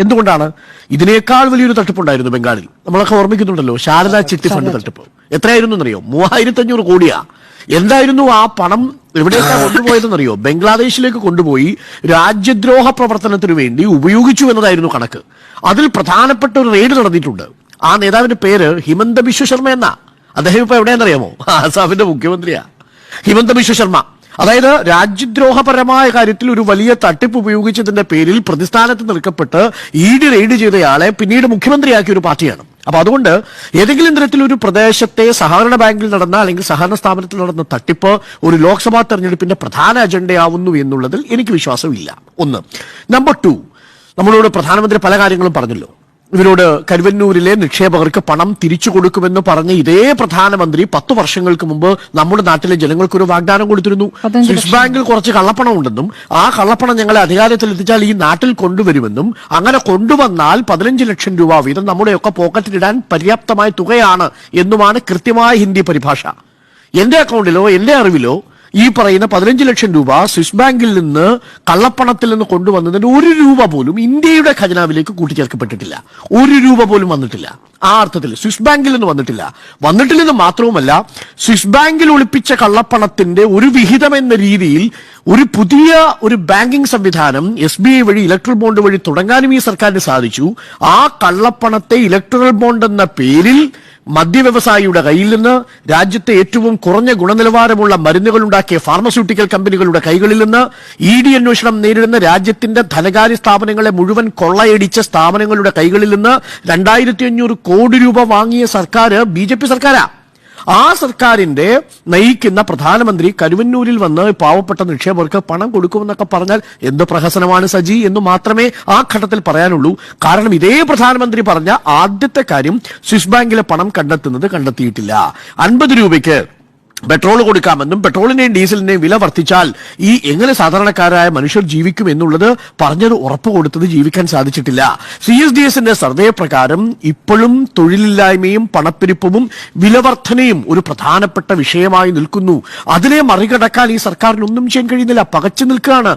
എന്തുകൊണ്ടാണ്? ഇതിനേക്കാൾ വലിയൊരു തട്ടിപ്പുണ്ടായിരുന്നു ബംഗാളിൽ. നമ്മളൊക്കെ ഓർമ്മിക്കുന്നുണ്ടല്ലോ, ശാരദാ ചിട്ടി ഫണ്ട് തട്ടിപ്പ്. എത്രയായിരുന്നു എന്നറിയോ? 3500 കോടിയാ. എന്തായിരുന്നു ആ പണം? എവിടേക്കാണ് കൊണ്ടുപോയതെന്നറിയോ? ബംഗ്ലാദേശിലേക്ക് കൊണ്ടുപോയി രാജ്യദ്രോഹ പ്രവർത്തനത്തിനു വേണ്ടി ഉപയോഗിച്ചു എന്നതായിരുന്നു കണക്ക്. അതിൽ പ്രധാനപ്പെട്ട ഒരു റെയ്ഡ് നടന്നിട്ടുണ്ട്. ആ നേതാവിന്റെ പേര് ഹിമന്ത ബിശ്വ ശർമ്മ എന്നാ. അദ്ദേഹം ഇപ്പൊ എവിടെയാണെന്നറിയാമോ? ആസാമിന്റെ മുഖ്യമന്ത്രിയാ ഹിമന്ത ബിശ്വ ശർമ്മ. അതായത് രാജ്യദ്രോഹപരമായ കാര്യത്തിൽ ഒരു വലിയ തട്ടിപ്പ് ഉപയോഗിച്ചതിന്റെ പേരിൽ പ്രതിസ്ഥാനത്ത് നിൽക്കപ്പെട്ട് ഇഡി റെയ്ഡ് ചെയ്തയാളെ പിന്നീട് മുഖ്യമന്ത്രിയാക്കിയ ഒരു പാർട്ടിയാണ്. അപ്പൊ അതുകൊണ്ട് ഏതെങ്കിലും തരത്തിലൊരു പ്രദേശത്തെ സഹകരണ ബാങ്കിൽ നടന്ന അല്ലെങ്കിൽ സഹകരണ സ്ഥാപനത്തിൽ നടന്ന തട്ടിപ്പ് ഒരു ലോക്സഭാ തെരഞ്ഞെടുപ്പിന്റെ പ്രധാന അജണ്ടയാവുന്നു എന്നുള്ളതിൽ എനിക്ക് വിശ്വാസമില്ല. ഒന്ന്. നമ്പർ 2, നമ്മളോട് പ്രധാനമന്ത്രി പല കാര്യങ്ങളും പറഞ്ഞല്ലോ. ഇവരോട് കരുവന്നൂരിലെ നിക്ഷേപകർക്ക് പണം തിരിച്ചു കൊടുക്കുമെന്ന് പറഞ്ഞ ഇതേ പ്രധാനമന്ത്രി 10 വർഷങ്ങൾക്ക് മുമ്പ് നമ്മുടെ നാട്ടിലെ ജനങ്ങൾക്കൊരു വാഗ്ദാനം കൊടുത്തിരുന്നു. സ്വിസ് ബാങ്കിൽ കുറച്ച് കള്ളപ്പണം ഉണ്ടെന്നും ആ കള്ളപ്പണം ഞങ്ങളെ അധികാരത്തിൽ എത്തിച്ചാൽ ഈ നാട്ടിൽ കൊണ്ടുവരുമെന്നും അങ്ങനെ കൊണ്ടുവന്നാൽ 15 ലക്ഷം രൂപ വീതം നമ്മുടെയൊക്കെ പോക്കറ്റിലിടാൻ പര്യാപ്തമായ തുകയാണ് എന്നുമാണ് കൃത്യമായ ഹിന്ദി പരിഭാഷ. എന്റെ അക്കൗണ്ടിലോ എന്റെ അറിവിലോ ഈ പറയുന്ന 15 ലക്ഷം രൂപ സ്വിസ് ബാങ്കിൽ നിന്ന് കള്ളപ്പണത്തിൽ നിന്ന് കൊണ്ടുവന്നതിന് 1 രൂപ പോലും ഇന്ത്യയുടെ ഖജനാവിലേക്ക് കൂട്ടിച്ചേർക്കപ്പെട്ടിട്ടില്ല. 1 രൂപ പോലും വന്നിട്ടില്ല. ആ അർത്ഥത്തിൽ സ്വിസ് ബാങ്കിൽ നിന്ന് വന്നിട്ടില്ലെന്ന് മാത്രവുമല്ല, സ്വിസ് ബാങ്കിൽ ഒളിപ്പിച്ച കള്ളപ്പണത്തിന്റെ ഒരു വിഹിതം എന്ന രീതിയിൽ ഒരു പുതിയ ഒരു ബാങ്കിംഗ് സംവിധാനം SBI വഴി ഇലക്ട്രൽ ബോണ്ട് വഴി തുടങ്ങാനും ഈ സർക്കാരിന് സാധിച്ചു. ആ കള്ളപ്പണത്തെ ഇലക്ട്രൽ ബോണ്ട് എന്ന പേരിൽ മദ്യവ്യവസായിയുടെ കയ്യിൽ നിന്ന്, രാജ്യത്തെ ഏറ്റവും കുറഞ്ഞ ഗുണനിലവാരമുള്ള മരുന്നുകൾ ഉണ്ടാക്കിയ ഫാർമസ്യൂട്ടിക്കൽ കമ്പനികളുടെ കൈകളിൽ നിന്ന്, ED അന്വേഷണം നേരിടുന്ന രാജ്യത്തിന്റെ ധനകാര്യ സ്ഥാപനങ്ങളെ മുഴുവൻ കൊള്ളയടിച്ച സ്ഥാപനങ്ങളുടെ കൈകളിൽ നിന്ന് 2500 കോടി രൂപ വാങ്ങിയ സർക്കാർ BJP സർക്കാരാ. ആ സർക്കാരിന്റെ നയിക്കുന്ന പ്രധാനമന്ത്രി കരുവന്നൂരിൽ വന്ന് പാവപ്പെട്ട നിക്ഷേപകർക്ക് പണം കൊടുക്കുമെന്നൊക്കെ പറഞ്ഞാൽ എന്ത് പ്രഹസനമാണ് സജി എന്ന് മാത്രമേ ആ ഘട്ടത്തിൽ പറയാനുള്ളൂ. കാരണം ഇതേ പ്രധാനമന്ത്രി പറഞ്ഞ ആദ്യത്തെ കാര്യം സ്വിസ് ബാങ്കിലെ പണം കണ്ടെത്തിയിട്ടില്ല. 50 രൂപയ്ക്ക് പെട്രോൾ കൊടുക്കാമെന്നും പെട്രോളിന്റെയും ഡീസലിന്റെയും വില വർദ്ധിച്ചാൽ ഈ എങ്ങനെ സാധാരണക്കാരായ മനുഷ്യർ ജീവിക്കും എന്നുള്ളത് പറഞ്ഞത് ഉറപ്പ് കൊടുത്തത് ജീവിക്കാൻ സാധിച്ചിട്ടില്ല. CSDSന്റെ സർവേ പ്രകാരം ഇപ്പോഴും തൊഴിലില്ലായ്മയും പണപ്പെരുപ്പവും വിലവർദ്ധനയും ഒരു പ്രധാനപ്പെട്ട വിഷയമായി നിൽക്കുന്നു. അതിനെ മറികടക്കാൻ ഈ സർക്കാരിനൊന്നും ചെയ്യാൻ കഴിയുന്നില്ല. പകച്ചു നിൽക്കുകയാണ്.